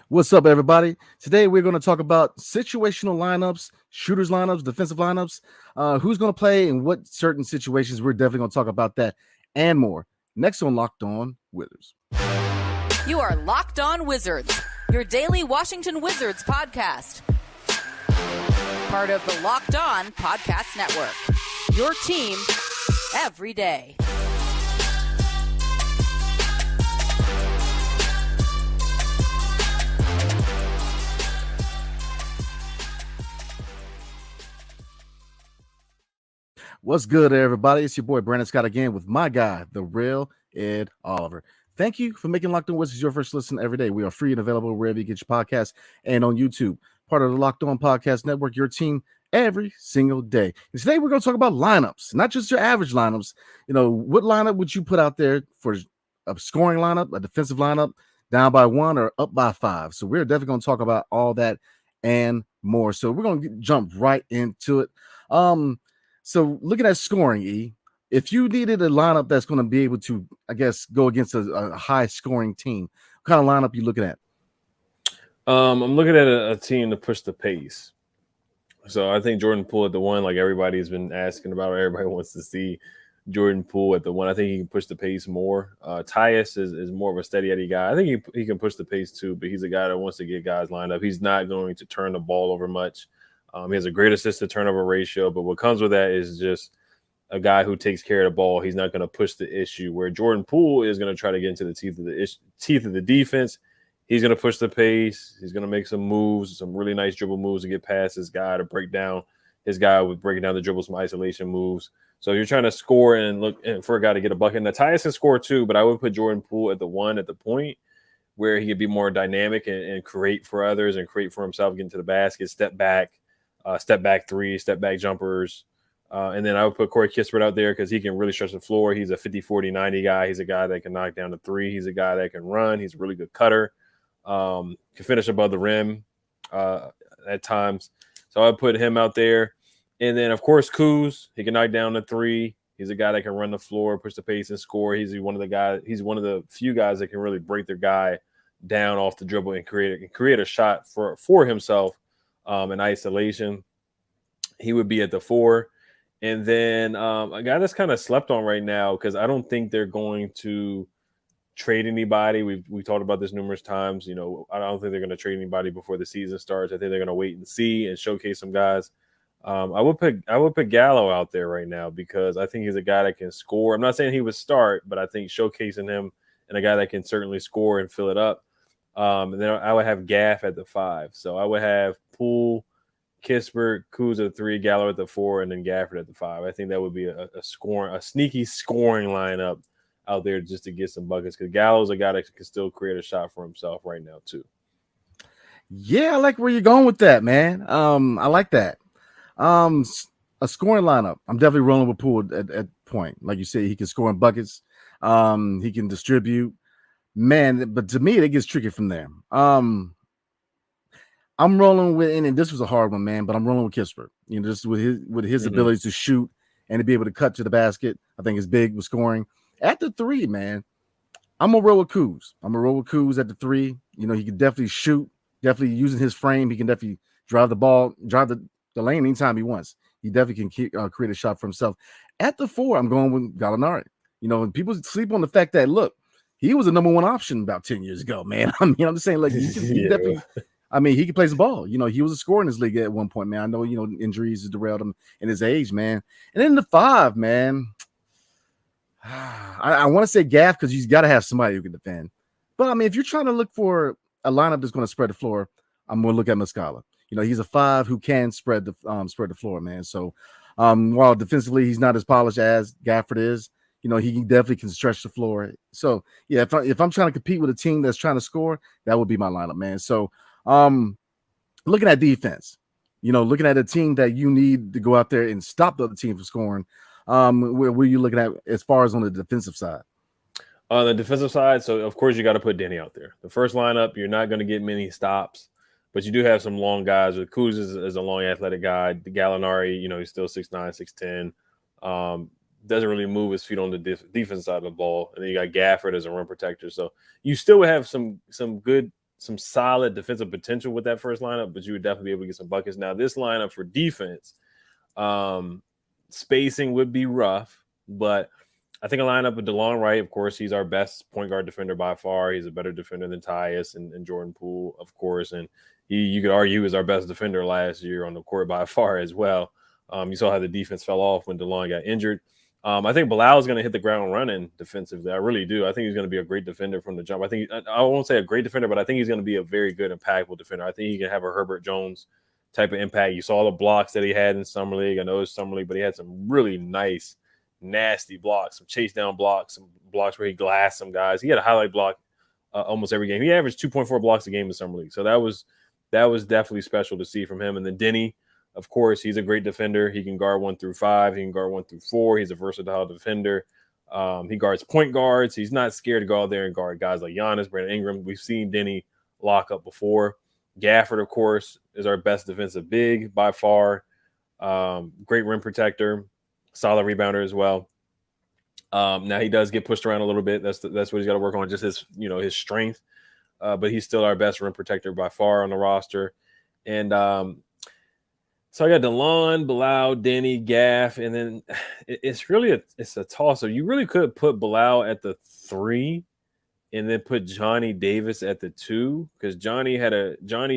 What's up, everybody? Today we're going to talk about situational lineups, shooters lineups, defensive lineups, who's going to play in what certain situations. We're definitely going to talk about that and more. Next on Locked On Wizards. You are Locked On Wizards, your daily Washington Wizards podcast. Part of the Locked On Podcast Network, your team every day. What's good, everybody? It's your boy Brandon Scott again with my guy, the real Ed Oliver. Thank you for making Locked On Wizards your first listen every day. We are free and available wherever you get your podcasts and on YouTube. Part of the Locked On Podcast Network, your team every single day. And today we're going to talk about lineups, not just your average lineups. You know, what lineup would you put out there for a scoring lineup, a defensive lineup, down by 1 or up by 5? So we're definitely going to talk about all that and more. So we're going to jump right into it. So looking at scoring, E, if you needed a lineup that's going to be able to, I guess, go against a high-scoring team, what kind of lineup you looking at? I'm looking at a team to push the pace. So I think Jordan Poole at the 1, like everybody's been asking about, everybody wants to see Jordan Poole at the 1. I think he can push the pace more. Tyus is more of a steady Eddie guy. I think he can push the pace too, but he's a guy that wants to get guys lined up. He's not going to turn the ball over much. He has a great assist to turnover ratio, but what comes with that is just a guy who takes care of the ball. He's not going to push the issue, where Jordan Poole is going to try to get into the teeth of the defense. He's going to push the pace. He's going to make some moves, some really nice dribble moves to get past his guy, to break down his guy with breaking down the dribble, some isolation moves. So if you're trying to score and look for a guy to get a bucket, now Tyus can score too, but I would put Jordan Poole at the 1 at the point, where he could be more dynamic and create for others and create for himself, get into the basket, step back three, step back jumpers. And then I would put Corey Kispert out there because he can really stretch the floor. He's a 50, 40, 90 guy. He's a guy that can knock down the 3. He's a guy that can run. He's a really good cutter. Can finish above the rim at times. So I would put him out there. And then, of course, Kuz. He can knock down the 3. He's a guy that can run the floor, push the pace, and score. He's one of the few guys that can really break their guy down off the dribble and create a shot for himself. In isolation. He would be at the 4. And then a guy that's kind of slept on right now, because I don't think they're going to trade anybody. We talked about this numerous times. You know, I don't think they're going to trade anybody before the season starts. I think they're going to wait and see and showcase some guys. I would put Gallo out there right now, because I think he's a guy that can score. I'm not saying he would start, but I think showcasing him and a guy that can certainly score and fill it up. And then I would have Gaff at the 5. So I would have Poole, Kispert, Kuz at the 3, Gallo at the 4, and then Gafford at the 5. I think that would be a sneaky scoring lineup out there just to get some buckets, because Gallo's a guy that can still create a shot for himself right now too. Yeah, I like where you're going with that, man. I like that. A scoring lineup. I'm definitely rolling with Poole at point. Like you said, he can score in buckets. He can distribute. Man, but to me, it gets tricky from there. I'm rolling with, and this was a hard one, man, but I'm rolling with Kispert. You know, just with his ability to shoot and to be able to cut to the basket, I think is big with scoring. At the 3, man, I'm gonna roll with Kuz. I'm gonna roll with Kuz at the 3. You know, he can definitely shoot, definitely using his frame. He can definitely drive the ball, drive the lane anytime he wants. He definitely can create a shot for himself. At the 4, I'm going with Gallinari. You know, and people sleep on the fact that, look, he was a number 1 option about 10 years ago, man. I mean, I'm just saying, like, he definitely, I mean, he can play the ball. You know, he was a scorer in this league at one point, man. I know, you know, injuries has derailed him in his age, man. And then the 5, man, I want to say Gaff, because he's got to have somebody who can defend. But, I mean, if you're trying to look for a lineup that's going to spread the floor, I'm going to look at Muscala. You know, he's a 5 who can spread the floor, man. So, while defensively he's not as polished as Gafford is, you know, he definitely can stretch the floor. So, yeah, if I'm trying to compete with a team that's trying to score, that would be my lineup, man. So, looking at defense, you know, looking at a team that you need to go out there and stop the other team from scoring, where are you looking at as far as on the defensive side? On the defensive side, so, of course, you got to put Denny out there. The first lineup, you're not going to get many stops, but you do have some long guys. Kuz is a long athletic guy. The Gallinari, you know, he's still 6'9", 6'10". Doesn't really move his feet on the defense side of the ball. And then you got Gafford as a rim protector. So you still have some good some solid defensive potential with that first lineup, but you would definitely be able to get some buckets. Now, this lineup for defense, spacing would be rough, but I think a lineup with DeLon Wright, of course, he's our best point guard defender by far. He's a better defender than Tyus and Jordan Poole, of course, and you could argue he was our best defender last year on the court by far as well. You saw how the defense fell off when DeLon got injured. I think Bilal is going to hit the ground running defensively. I really do. I think he's going to be a great defender from the jump. I won't say a great defender, but I think he's going to be a very good, impactful defender. I think he can have a Herbert Jones type of impact. You saw the blocks that he had in Summer League. I know it's Summer League, but he had some really nice, nasty blocks, some chase down blocks, some blocks where he glassed some guys. He had a highlight block almost every game. He averaged 2.4 blocks a game in Summer League. So that was definitely special to see from him. And then Denny, of course, he's a great defender. He can guard 1 through 5. He can guard 1 through 4. He's a versatile defender. He guards point guards. He's not scared to go out there and guard guys like Giannis, Brandon Ingram. We've seen Denny lock up before. Gafford, of course, is our best defensive big by far. Great rim protector, solid rebounder as well. Now he does get pushed around a little bit. That's what he's got to work on, just his strength. But he's still our best rim protector by far on the roster. And so I got DeLon, Bilal, Denny, Gaff, and then it's really it's a toss. So you really could put Bilal at the 3 and then put Johnny Davis at the 2, because Johnny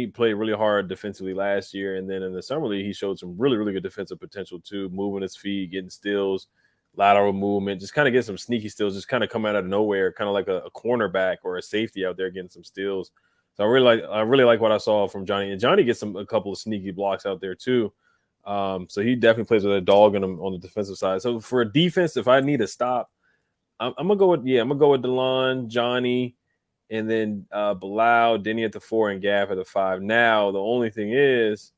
played really hard defensively last year, and then in the Summer League he showed some really, really good defensive potential too, moving his feet, getting steals, lateral movement, just kind of get some sneaky steals, just kind of come out of nowhere, kind of like a cornerback or a safety out there getting some steals. So I really like what I saw from Johnny, and Johnny gets a couple of sneaky blocks out there too. So he definitely plays with a dog in him on the defensive side. So for a defense, if I need a stop, I'm gonna go with DeLon, Johnny, and then Bilal, Denny at the 4, and Gaff at the 5. Now the only thing is,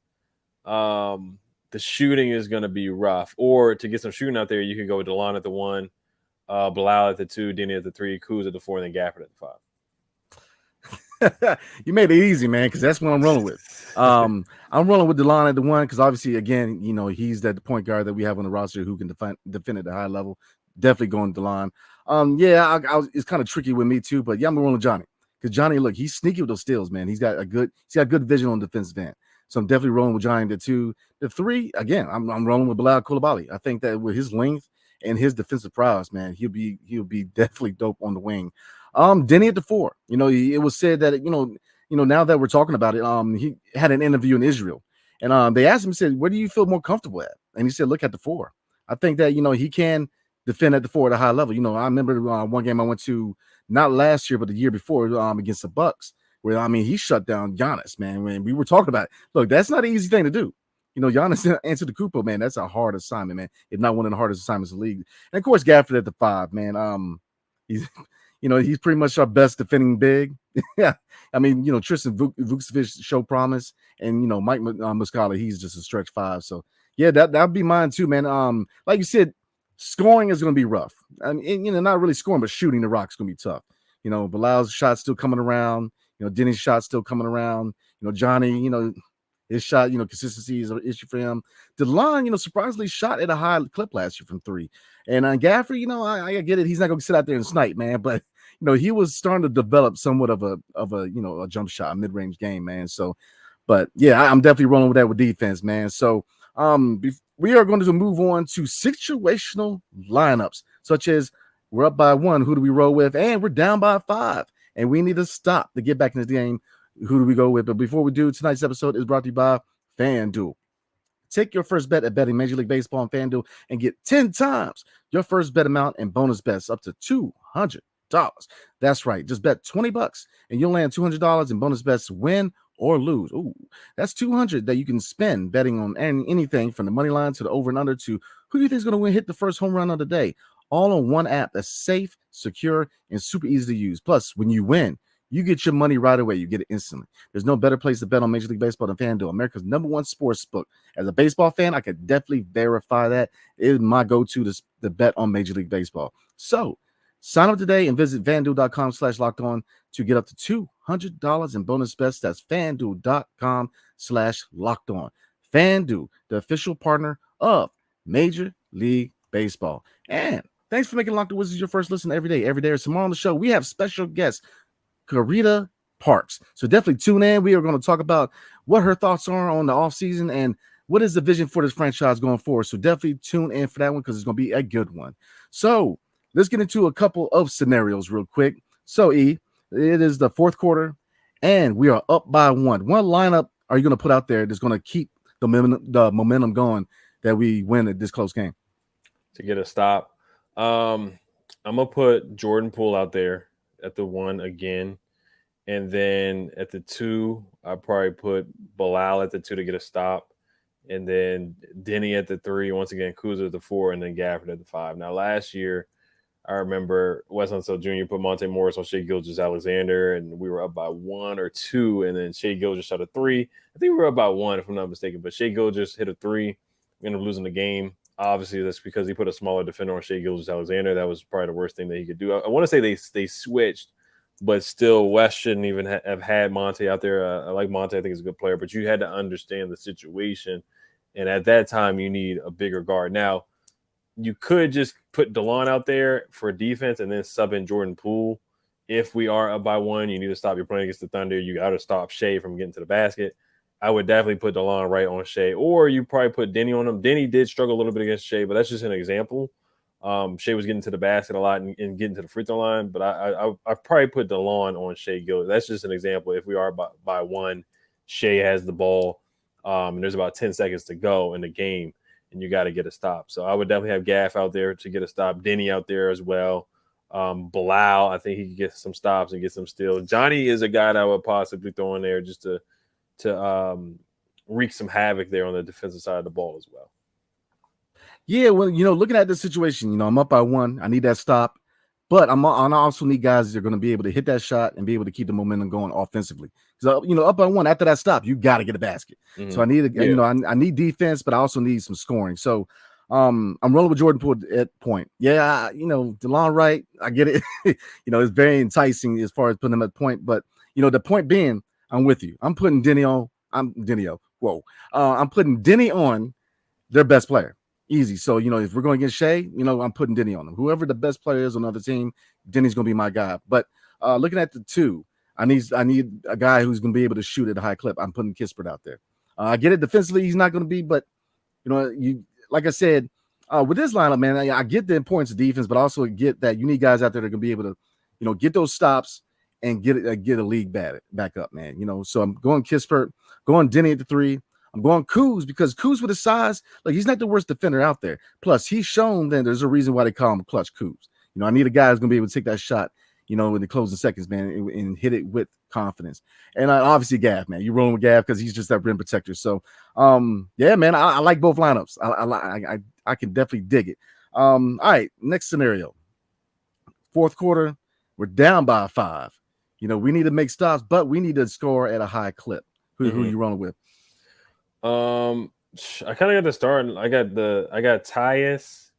the shooting is gonna be rough. Or to get some shooting out there, you can go with DeLon at the 1, Bilal at the 2, Denny at the 3, Kuz at the 4, and then Gafford at the 5. You made it easy, man, because that's what I'm rolling with. I'm rolling with DeLon at the 1 because obviously, again, he's that point guard that we have on the roster who can defend at a high level. Definitely going DeLon. It's kind of tricky with me too, but yeah, I'm rolling with Johnny because Johnny, look, he's sneaky with those steals, man. He's got good vision on the defensive end. So I'm definitely rolling with Johnny at the 2. The 3, again, I'm rolling with Bilal Coulibaly. I think that with his length and his defensive prowess, man, he'll be definitely dope on the wing. Denny at the 4. It was said that now that we're talking about it, he had an interview in Israel, and they asked him, said, "Where do you feel more comfortable at?" And he said, "Look at the 4. I think that he can defend at the 4 at a high level." I remember one game I went to, not last year but the year before, against the Bucks, where he shut down Giannis, man. When we were talking about it, look, that's not an easy thing to do. Giannis Antetokounmpo, man, that's a hard assignment, man. If not one of the hardest assignments in the league. And of course, Gafford at the 5, man. He's pretty much our best defending big. Yeah, Tristan Vukcevic showed promise, and Mike Muscala, he's just a stretch 5. So yeah, that'd be mine too, man. Like you said, scoring is going to be rough. Not really scoring, but shooting the rock's going to be tough. Bilal's shot's still coming around. Denny's shot's still coming around. Johnny, his shot, consistency is an issue for him. DeLon, surprisingly shot at a high clip last year from 3. And Gafford, I get it. He's not going to sit out there and snipe, man. But, he was starting to develop somewhat of a jump shot, mid-range game, man. So, but yeah, I'm definitely rolling with that with defense, man. So, we are going to move on to situational lineups, such as we're up by 1, who do we roll with? And we're down by 5, and we need to stop to get back in the game. Who do we go with? But before we do, tonight's episode is brought to you by FanDuel. Take your first bet at betting Major League Baseball on FanDuel and get 10 times your first bet amount and bonus bets up to $200. That's right. Just bet $20 and you'll land $200 in bonus bets, win or lose. Ooh, that's $200 that you can spend betting on anything from the money line to the over and under to who do you think is going to hit the first home run of the day. All on one app that's safe, secure, and super easy to use. Plus, when you win, you get your money right away. You get it instantly. There's no better place to bet on Major League Baseball than FanDuel, America's #1 sports book. As a baseball fan, I could definitely verify that. It is my go-to to bet on Major League Baseball. So sign up today and visit FanDuel.com/lockedon to get up to $200 in bonus bets. That's FanDuel.com/lockedon. FanDuel, the official partner of Major League Baseball. And thanks for making Locked On Wizards your first listen every day. Every day or tomorrow on the show, we have special guests, Karita Parks. So definitely tune in. We are going to talk about what her thoughts are on the offseason and what is the vision for this franchise going forward. So definitely tune in for that one because it's going to be a good one. So let's get into a couple of scenarios real quick. So it is the fourth quarter and we are up by one. What lineup are you going to put out there that's going to keep the momentum going that we win at this close game? To get a stop. I'm going to put Jordan Poole out there at the 1 again. And then at the 2, I'll probably put Bilal at the 2 to get a stop. And then Denny at the 3, once again, Kuzma at the 4, and then Gafford at the 5. Now, last year, I remember Wes Unseld Jr. put Monte Morris on Shea Gilgeous-Alexander, and we were up by 1 or 2, and then Shea Gilgeous shot a 3. I think we were up by 1, if I'm not mistaken, but Shea Gilgeous hit a 3, ended up losing the game. Obviously, that's because he put a smaller defender on Shea Gilgeous-Alexander. That was probably the worst thing that he could do. I want to say they switched, but still, West shouldn't even have had Monte out there. I like Monte. I think he's a good player, but you had to understand the situation. And at that time, you need a bigger guard. Now, you could just put DeLon out there for defense and then sub in Jordan Poole. If we are up by 1, you need to stop your playing against the Thunder. You got to stop Shea from getting to the basket. I would definitely put DeLon right on Shea. Or you probably put Denny on him. Denny did struggle a little bit against Shea, but that's just an example. Shea was getting to the basket a lot and getting to the free throw line, but I probably put DeLon on Shea Gilgeous. That's just an example. If we are by 1, Shea has the ball, and there's about 10 seconds to go in the game, and you got to get a stop. So I would definitely have Gaff out there to get a stop. Denny out there as well. Bilal, I think he could get some stops and get some steals. Johnny is a guy that I would possibly throw in there just to wreak some havoc there on the defensive side of the ball as well. Yeah, well, looking at the situation, I'm up by 1. I need that stop, but I also need guys that are going to be able to hit that shot and be able to keep the momentum going offensively. Because up by 1 after that stop, you got to get a basket. Mm-hmm. So I need, I need defense, but I also need some scoring. So I'm rolling with Jordan Poole at point. Yeah, DeLon Wright, I get it. It's very enticing as far as putting him at point, but the point being, I'm with you. I'm putting Denny on. I'm putting Denny on their best player. Easy. So, if we're going against Shea, I'm putting Denny on him. Whoever the best player is on another team, Denny's going to be my guy. But looking at the 2, I need a guy who's going to be able to shoot at a high clip. I'm putting Kispert out there. I get it. Defensively, he's not going to be, but, like I said, with this lineup, man, I get the importance of defense, but also get that you need guys out there that are going to be able to, get those stops and get a league back up, man. So I'm going Kispert, going Denny at the 3. I'm going Kuz because Kuz with his size, he's not the worst defender out there. Plus, he's shown that there's a reason why they call him Clutch Kuz. I need a guy who's going to be able to take that shot, in the closing seconds, man, and hit it with confidence. And obviously Gav, man, you're rolling with Gav because he's just that rim protector. So, yeah, man, I like both lineups. I can definitely dig it. All right, next scenario. Fourth quarter, we're down by 5. We need to make stops, but we need to score at a high clip. Who you rolling with? I kind of got to start. I got Tyus,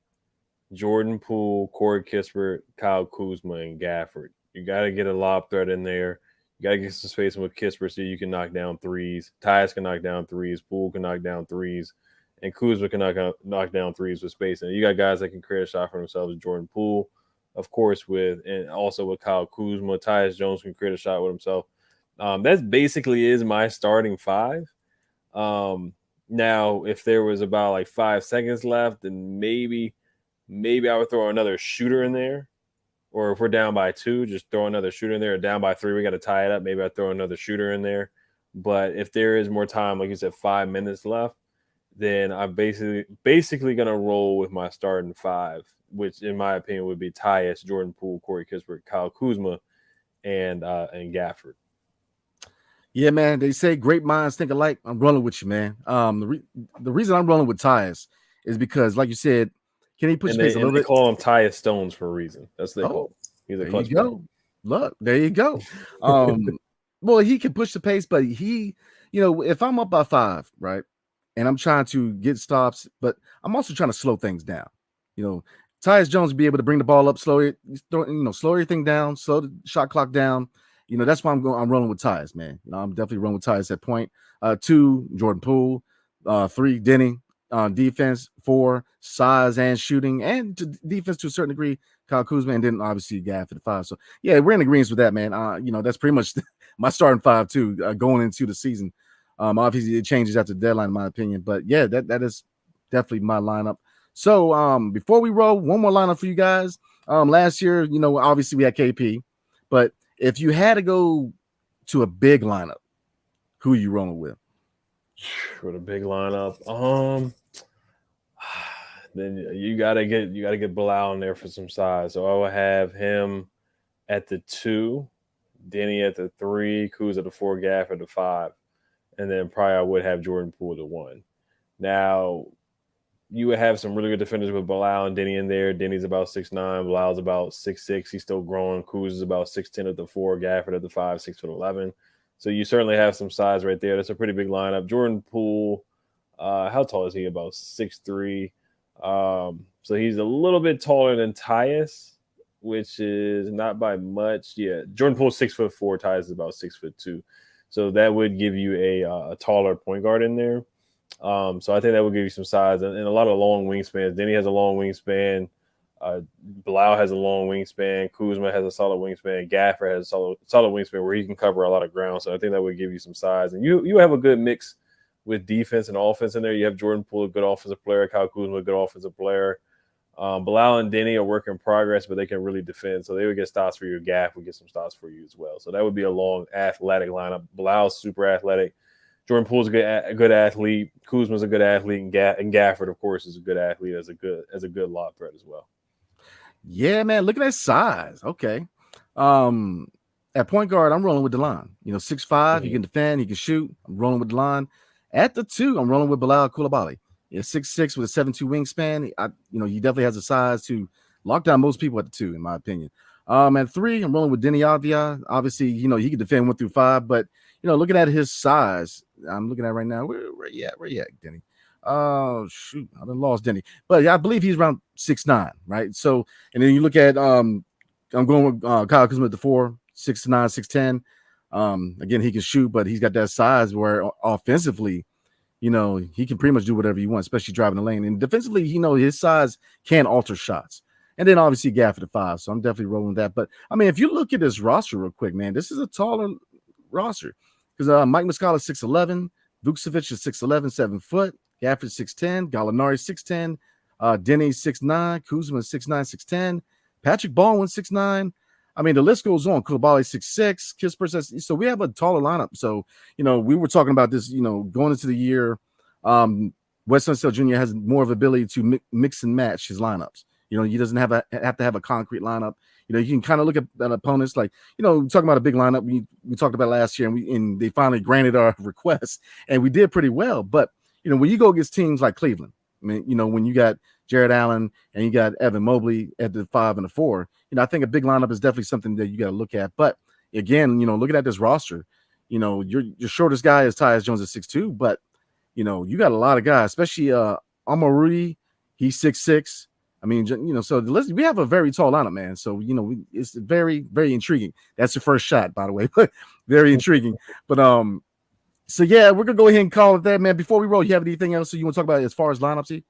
Jordan Poole, Corey Kispert, Kyle Kuzma, and Gafford. You got to get a lob threat in there. You got to get some spacing with Kispert so you can knock down threes. Tyus can knock down threes. Poole can knock down threes. And Kuzma can knock down threes with spacing. You got guys that can create a shot for themselves. Jordan Poole, of course, and also with Kyle Kuzma. Tyus Jones can create a shot with himself. That basically is my starting 5. Now, if there was about 5 seconds left, then maybe I would throw another shooter in there. Or if we're down by 2, just throw another shooter in there. Or down by 3, we got to tie it up. Maybe I throw another shooter in there. But if there is more time, like you said, 5 minutes left, then I'm basically going to roll with my starting 5, which in my opinion would be Tyus, Jordan Poole, Corey Kispert, Kyle Kuzma, and Gafford. Yeah, man. They say great minds think alike. I'm rolling with you, man. The reason I'm rolling with Tyus is because, like you said, can he push space a little bit? They call him Tyus Stones for a reason. That's what they call him. He's a clutch player. Look, there you go. Well, he can push the pace, but he, if I'm up by 5, right, and I'm trying to get stops, but I'm also trying to slow things down. Tyus Jones will be able to bring the ball up, slow everything down, slow the shot clock down. That's why I'm rolling with Tyus, man. I'm definitely rolling with Tyus at point. 2, Jordan Poole. 3, Denny. Defense. 4, size and shooting, and defense to a certain degree, Kyle Kuzma, and then obviously Gaff at the 5. So yeah, we're in agreement with that, man. That's pretty much my starting five too, going into the season. Obviously it changes after the deadline, in my opinion, but yeah, that is definitely my lineup. So before we roll, one more lineup for you guys. Last year, obviously we had KP, but if you had to go to a big lineup, who are you rolling with? With a big lineup, then you gotta get Bilal in there for some size. So I will have him at the 2, Denny at the 3, Kuz at the 4, Gaff at the 5, and then probably I would have Jordan Poole at the 1. Now you would have some really good defenders with Bilal and Denny in there. Denny's about 6'9", Bilal's about 6'6". He's still growing. Kuz is about 6'10" at the 4, Gafford at the 5, 6'11". So you certainly have some size right there. That's a pretty big lineup. Jordan Poole, how tall is he? About 6'3". So he's a little bit taller than Tyus, which is not by much. Yeah, Jordan Poole's 6'4". Tyus is about 6'2". So that would give you a taller point guard in there. So I think that would give you some size and a lot of long wingspans. Denny has a long wingspan. Bilal has a long wingspan. Kuzma has a solid wingspan. Gaffer has a solid wingspan where he can cover a lot of ground. So I think that would give you some size. And you have a good mix with defense and offense in there. You have Jordan Poole, a good offensive player. Kyle Kuzma, a good offensive player. Bilal and Denny are work in progress, but they can really defend. So they would get stops for you. Gaff would get some stops for you as well. So that would be a long, athletic lineup. Bilal's super athletic. Jordan Poole's a good athlete. Kuzma's a good athlete, and Gafford, of course, is a good athlete as a good lob threat as well. Yeah, man, look at that size. Okay. At point guard, I'm rolling with DeLon. 6'5", Mm-hmm. He can defend, he can shoot. I'm rolling with DeLon. At the 2, I'm rolling with Bilal Coulibaly. 6'6" with a 7'2" wingspan. He definitely has the size to lock down most people at the 2, in my opinion. At 3, I'm rolling with Denny Avdia. Obviously, he can defend 1 through 5, but looking at his size, I'm looking at right now. Where you at, Denny? Oh shoot, I done lost Denny, but I believe he's around 6'9", right? So, and then you look at I'm going with Kyle Kuzma at the 4, 6'9", 6'10". Again, he can shoot, but he's got that size where offensively, he can pretty much do whatever he wants, especially driving the lane. And defensively, his size can alter shots. And then obviously Gaff at the 5, so I'm definitely rolling with that. But I mean, if you look at this roster real quick, man, this is a taller roster because Mike Muscala is 6'11", Vucevic is 6'11", 7 foot, Gafford 6'10", Gallinari 6'10", Denny 6'9", Kuzma 6'9", 6'10", Patrick Baldwin 6'9". I mean, the list goes on. Coulibaly 6'6", Kispert. So we have a taller lineup. So we were talking about this. Going into the year, Wes Unseld Jr. has more of the ability to mix and match his lineups. He doesn't have to have a concrete lineup. You can kind of look at opponents like, talking about a big lineup. We talked about last year, and they finally granted our request, and we did pretty well. But when you go against teams like Cleveland, I mean, when you got Jared Allen and you got Evan Mobley at the 5 and the 4, I think a big lineup is definitely something that you got to look at. But again, looking at this roster, your shortest guy is Tyus Jones at 6'2", but you got a lot of guys, especially Amarudi, he's 6'6". I mean, so we have a very tall lineup, man. So, it's very, very intriguing. That's the first shot, by the way, but very intriguing. But so yeah, we're gonna go ahead and call it that, man. Before we roll, you have anything else you want to talk about as far as lineups?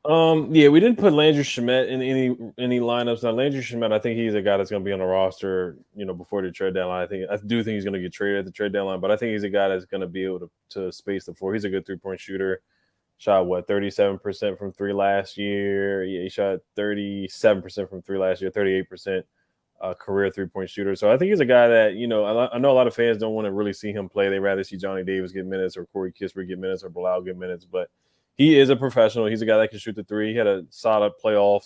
Yeah, we didn't put Landry Shamet in any lineups. Now, Landry Shamet, I think he's a guy that's gonna be on the roster, before the trade deadline. I do think he's gonna get traded at the trade deadline, but I think he's a guy that's gonna be able to space the floor. He's a good 3-point shooter. Shot 37% from 3 last year. Yeah, he shot 37% from 3 last year, 38% career 3-point shooter. So I think he's a guy that, I know a lot of fans don't want to really see him play. They'd rather see Johnny Davis get minutes or Corey Kispert get minutes or Bilal get minutes. But he is a professional. He's a guy that can shoot the 3. He had a solid playoff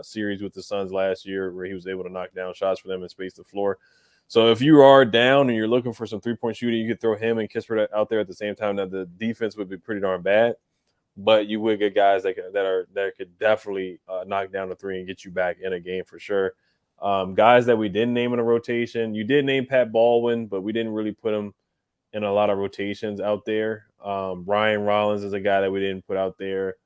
series with the Suns last year where he was able to knock down shots for them and space the floor. So if you are down and you're looking for some 3-point shooting, you could throw him and Kispert out there at the same time. Now, the defense would be pretty darn bad, but you would get guys that could definitely knock down the 3 and get you back in a game for sure. Guys that we didn't name in a rotation, you did name Pat Baldwin, but we didn't really put him in a lot of rotations out there. Ryan Rollins is a guy that we didn't put out there.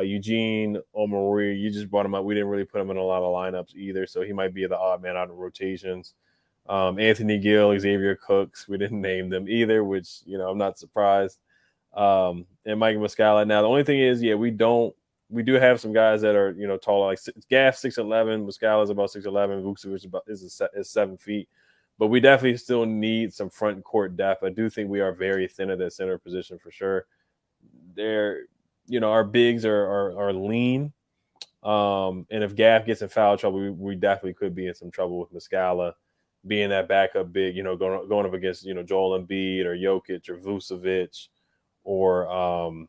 Eugene Omoruyi, you just brought him up. We didn't really put him in a lot of lineups either, so he might be the odd man out of rotations. Anthony Gill, Xavier Cooks, we didn't name them either, which, I'm not surprised. And Mike Muscala. Now, the only thing is, we do have some guys that are, taller, like Gaff 6'11", Muscala is about 6'11", Vucevic is 7 feet. But we definitely still need some front court depth. I do think we are very thin at that center position for sure. Our bigs are lean. And if Gaff gets in foul trouble, we definitely could be in some trouble with Muscala being that backup big, going up against, Joel Embiid or Jokic or Vucevic or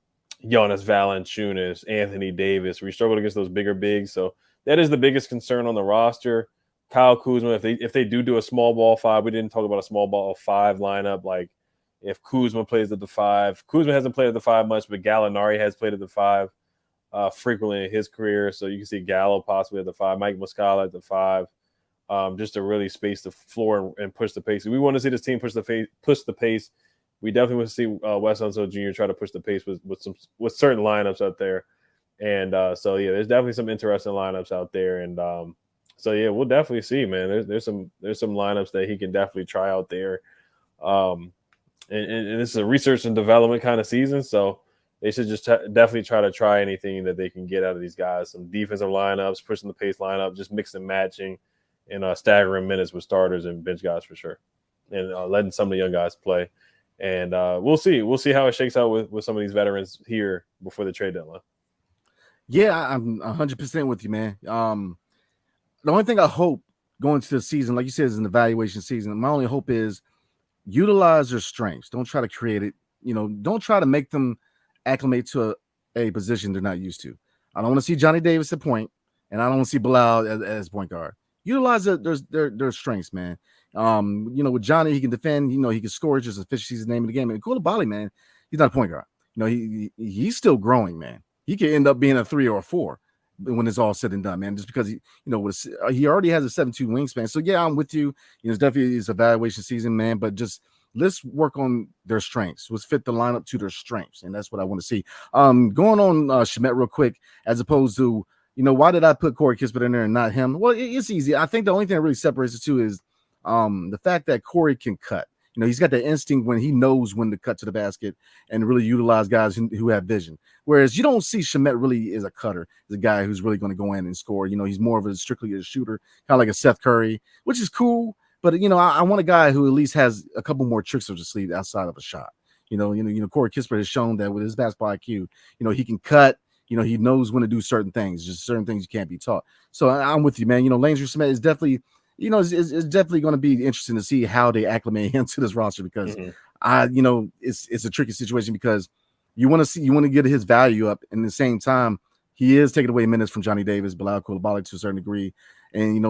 Jonas Valanciunas, Anthony Davis. We struggled against those bigger bigs. So that is the biggest concern on the roster. Kyle Kuzma, if they do a small ball five, we didn't talk about a small ball five lineup. Like if Kuzma plays at the five, Kuzma hasn't played at the five much, but Gallinari has played at the five frequently in his career. So you can see Gallo possibly at the five, Mike Muscala at the five, just to really space the floor and push the pace. We want to see this team push the pace. We definitely want to see Wes Unseld Jr. try to push the pace with certain lineups out there. And there's definitely some interesting lineups out there. And we'll definitely see, man. There's some lineups that he can definitely try out there. And this is a research and development kind of season, so they should just definitely try anything that they can get out of these guys. Some defensive lineups, pushing the pace lineup, just mixing and matching, and staggering minutes with starters and bench guys for sure, and letting some of the young guys play. And we'll see. We'll see how it shakes out with some of these veterans here before the trade deadline. Yeah, I'm 100% with you, man. The only thing I hope going to the season, like you said, is an evaluation season. My only hope is utilize their strengths. Don't try to create it. Don't try to make them acclimate to a position they're not used to. I don't want to see Johnny Davis at point, and I don't want to see Bilal as point guard. Utilize their strengths, man. With Johnny, he can defend. He can score. Just efficiency is the name of the game. And Koulibaly, man, he's not a point guard. He's still growing, man. He could end up being a 3 or a 4 when it's all said and done, man. Just because he already has a 7'2" wingspan. So yeah, I'm with you. It's definitely his evaluation season, man. But just let's work on their strengths. Let's fit the lineup to their strengths, and that's what I want to see. Going on Shemet real quick, as opposed to why did I put Corey Kispert in there and not him? Well, it's easy. I think the only thing that really separates the two is the fact that Corey can cut. He's got the instinct when he knows when to cut to the basket and really utilize guys who have vision. Whereas you don't see Shemet really as a cutter, as a guy who's really going to go in and score. He's more of strictly a shooter, kind of like a Seth Curry, which is cool. But I want a guy who at least has a couple more tricks up his sleeve outside of a shot. Corey Kispert has shown that with his basketball IQ, he can cut. He knows when to do certain things. Just certain things you can't be taught. So I'm with you, man. Landry Shemet is definitely. It's definitely going to be interesting to see how they acclimate him to this roster because it's a tricky situation because you want to get his value up, and at the same time, he is taking away minutes from Johnny Davis, Bilal Koulibaly to a certain degree, and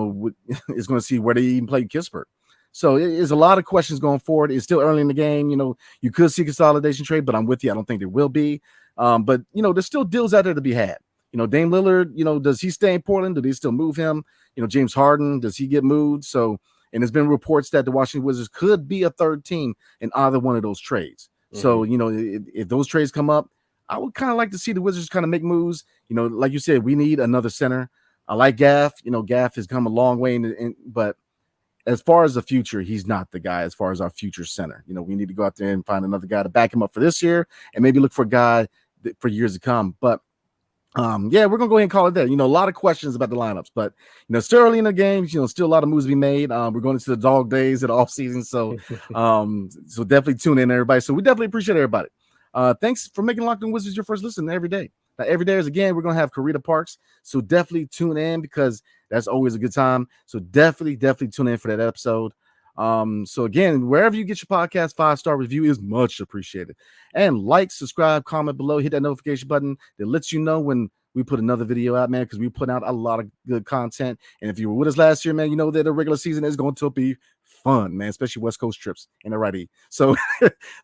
it's going to see where they even play Kispert. So it's a lot of questions going forward. It's still early in the game. You could see consolidation trade, but I'm with you. I don't think there will be. But there's still deals out there to be had. Dame Lillard, does he stay in Portland? Do they still move him? James Harden, does he get moved? So, and there's been reports that the Washington Wizards could be a third team in either one of those trades. Mm-hmm. So, if those trades come up, I would kind of like to see the Wizards kind of make moves. Like you said, we need another center. I like Gaff. Gaff has come a long way, but as far as the future, he's not the guy as far as our future center. We need to go out there and find another guy to back him up for this year and maybe look for a guy for years to come. But we're gonna go ahead and call it there. A lot of questions about the lineups, but still early in the game. Still a lot of moves to be made. We're going into the dog days of the off season, so so definitely tune in, everybody. So we definitely appreciate everybody. Thanks for making Locked On Wizards your first listen every day. Now, every day is again, we're gonna have Karita Parks, so definitely tune in because that's always a good time. So definitely tune in for that episode. So again, wherever you get your podcast, 5-star review is much appreciated. And like, subscribe, comment below, hit that notification button that lets you know when we put another video out, man, because we put out a lot of good content. And if you were with us last year, man, you know that the regular season is going to be fun, man, especially West Coast trips in the righty. So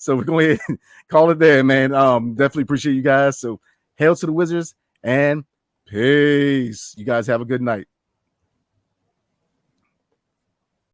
we're going ahead and call it there, man. Definitely appreciate you guys. So hail to the Wizards and peace. You guys have a good night.